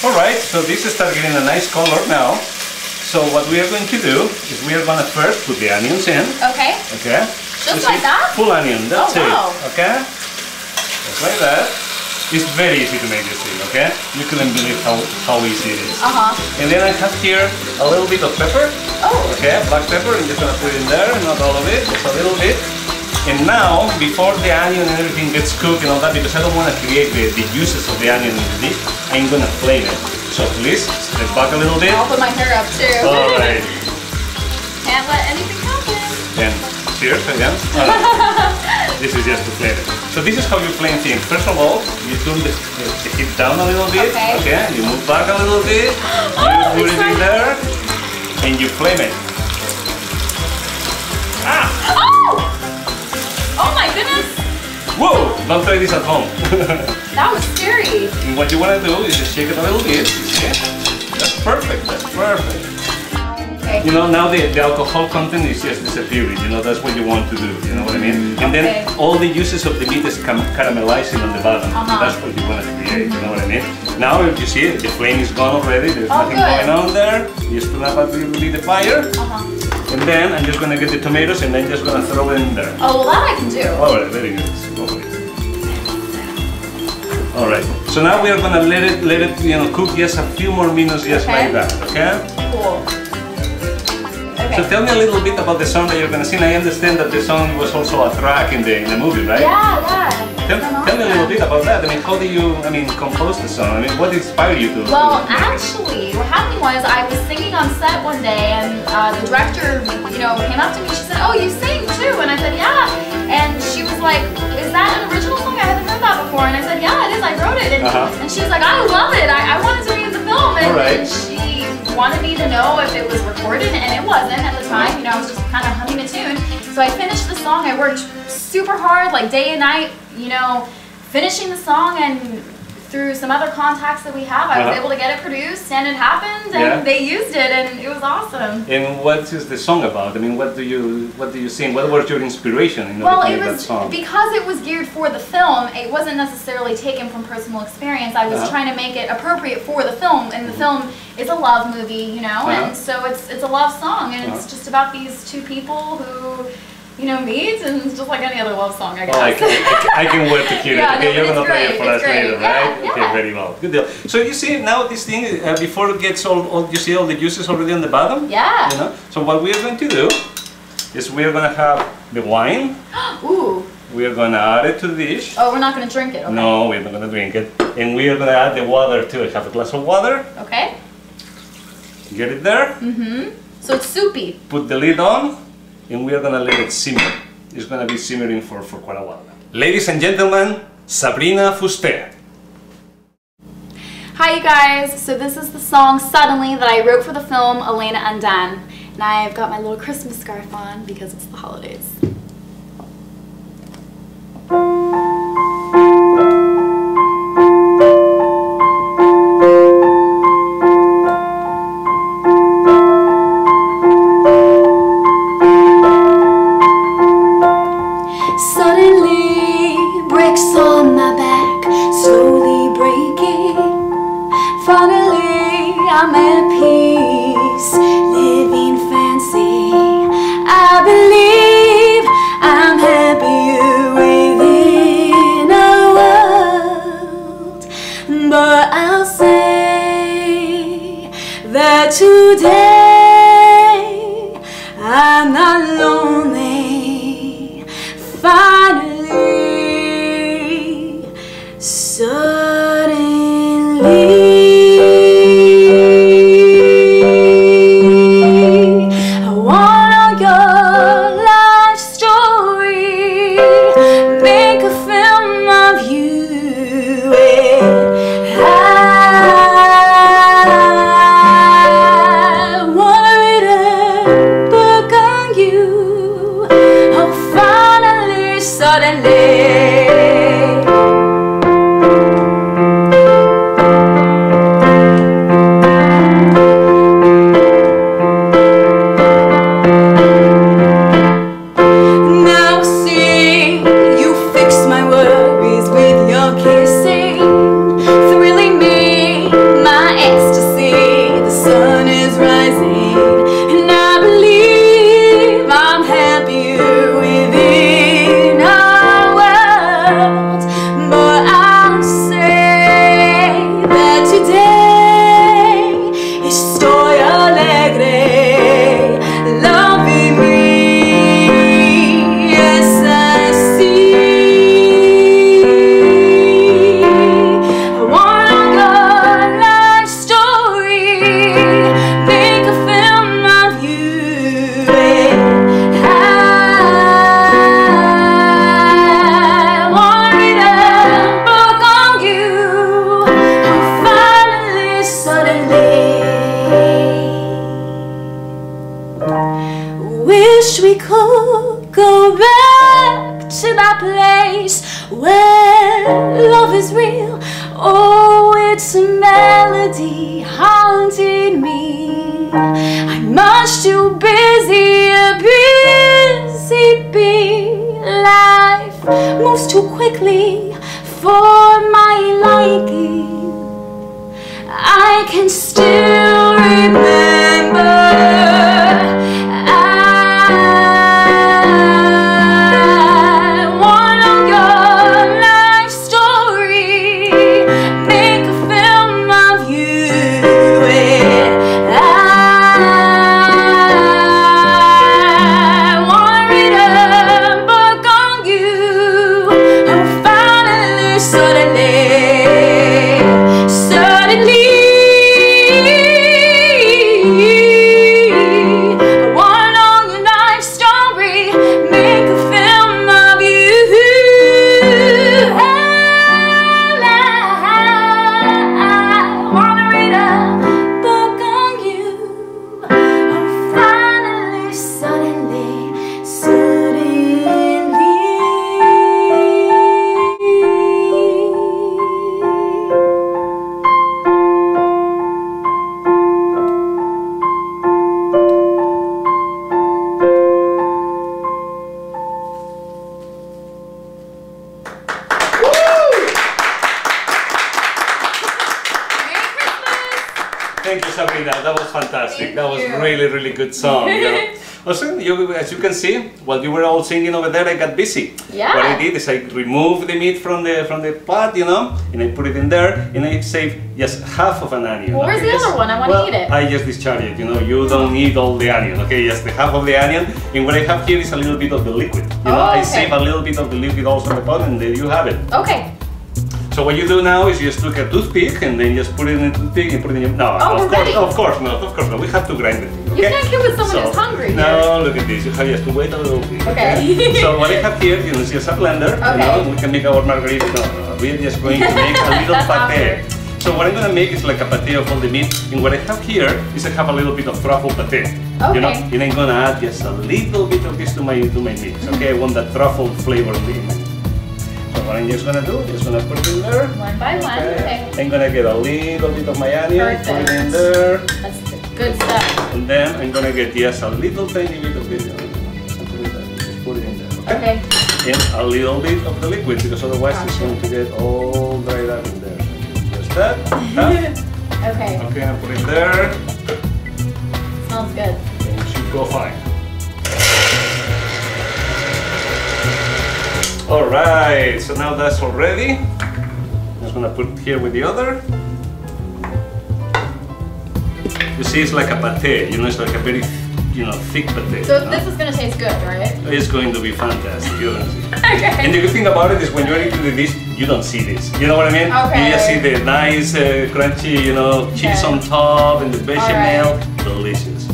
Alright, so this is starting getting a nice color now. So what we are going to do is we are going to first put the onions in. Okay. Okay. Just like that? Full onion, that's wow. it. Okay? Just like that. It's very easy to make this thing, okay? You couldn't believe how easy it is. And then I have here a little bit of pepper. Oh. Okay, black pepper. I'm just going to put it in there, not all of it, just a little bit. And now, before the onion and everything gets cooked and all that, because I don't want to create the juices of the onion in the dish, I'm going to flame it. So please, step back a little bit. I'll put my hair up too. Alright. Can't let anything happen. Then, cheers again. This is just to flame it. So this is how you flame things. First of all, you turn the heat down a little bit. Okay. You move back a little bit. You put it in there. And you flame it. Ah! Oh! Oh my goodness! Whoa! Don't try this at home. That was scary. And what you want to do is just shake it a little bit. See? That's perfect. That's perfect. Okay. You know, now the alcohol content is just disappearing. You know, that's what you want to do. You know what I mean? And then all the juices of the meat is caramelizing on the bottom. That's what you want to create. You know what I mean? Now, if you see it, the flame is gone already. There's nothing going on there. You just turn up a little bit the fire. And then I'm just going to get the tomatoes and then just going to throw it in there. Oh, well that I can do. Alright, very good. Lovely. Alright, so now we are going to let it cook just a few more minutes just like that, okay? Cool. So tell me a little bit about the song that you're going to sing. I understand that the song was also a track in the movie, right? Yeah. Tell me a little bit about that. I mean, how do you, compose the song? I mean, what inspired you to? Well, actually, what happened was I was singing on set one day, and the director, came up to me. She said, "Oh, you sing too?" And I said, "Yeah." And she was like, "Is that an original song? I haven't heard that before." And I said, "Yeah, it is. I wrote it." And she was like, "I love it. I wanted to be in the film." And she wanted me to know if it was recorded, and it wasn't at the time. I was just kind of humming a tune. So I finished the song. I worked super hard, like day and night, finishing the song, and through some other contacts that we have, I was able to get it produced, and it happened, and they used it, and it was awesome. And what is the song about? I mean, what do you sing? What was your inspiration in order to make that song? Because it was geared for the film, it wasn't necessarily taken from personal experience. I was trying to make it appropriate for the film, and the film is a love movie, and so it's a love song, and it's just about these two people who meet, and it's just like any other love song, I guess. Oh, I can wait to hear it. Okay, you're gonna play it for us later, right? Yeah. Okay, very well. Good deal. So you see now this thing before it gets all you see all the juices already on the bottom. Yeah. So what we are going to do is we are gonna have the wine. Ooh. We are gonna add it to the dish. Oh, we're not gonna drink it. Okay. No, we're not gonna drink it, and we are gonna add the water too. Have a glass of water. Okay. Get it there. So it's soupy. Put the lid on. And we are going to let it simmer. It's going to be simmering for quite a while. Ladies and gentlemen, Sabrina Fustier. Hi you guys, so this is the song Suddenly that I wrote for the film Elena and Dan. And I've got my little Christmas scarf on because it's the holidays. I'm at peace, living fancy. I believe I'm happier within a world. But I'll say that today I'm not lonely. Finally, suddenly. world. But I'll say that today estoy alegre. Loving me, yes I see. I wanna go life story, make a film of you. I wanna read a book on you. Finally, suddenly, wish we could go back to that place where love is real. Oh, it's a melody haunting me. I'm much too busy, bee. Life moves too quickly for my liking. I can still remember. I want your life story, make a film of you. I want to read a book on you. Oh, finally, suddenly. Thank you, Sabrina. That was fantastic. That was really good song. You know? Also, as you can see, while you were all singing over there, I got busy. Yeah. What I did is I removed the meat from the pot, you know, and I put it in there, and I saved just half of an onion. Well, where's the other one? I want to eat it. I just discharged it. You know, you don't need all the onion. Okay, just the half of the onion. And what I have here is a little bit of the liquid. You know, I save a little bit of the liquid also in the pot, and there you have it. Okay. So what you do now is you just took a toothpick and then just put it in the toothpick and put it in your... No, of course not. We have to grind it. Okay? You can't give it someone who's hungry. No, look at this. You have just to wait a little bit. Okay. So what I have here, you know, is just a blender. Okay. You know, we can make our margarita. No, we're just going to make a little pate. So what I'm going to make is like a pate of all the meat. And what I have here is I have a little bit of truffle pate. Okay. You know, and I'm going to add just a little bit of this to my mix. Okay, I want that truffle flavor in it. So what I'm just gonna do, just gonna put it in there. One by one. Okay. I'm gonna get a little bit of my onion, Perfect. put it in there. That's good stuff. And then I'm gonna get just a little tiny bit of this. Just put it in there. Okay. And a little bit of the liquid, because otherwise it's going to get all dried up in there. Just that. Okay. Okay, I'll put it there. Smells good. And it should go fine. Alright, so now that's all ready. I'm just gonna put it here with the other. You see, it's like a pate, you know, it's like a very, you know, thick pate. So this is gonna taste good, right? It's going to be fantastic, you're gonna see. Okay. And the good thing about it is when you're eating the dish, you don't see this. You know what I mean? Okay. You just see the nice, crunchy, you know, cheese on top and the bechamel. Right. Delicious.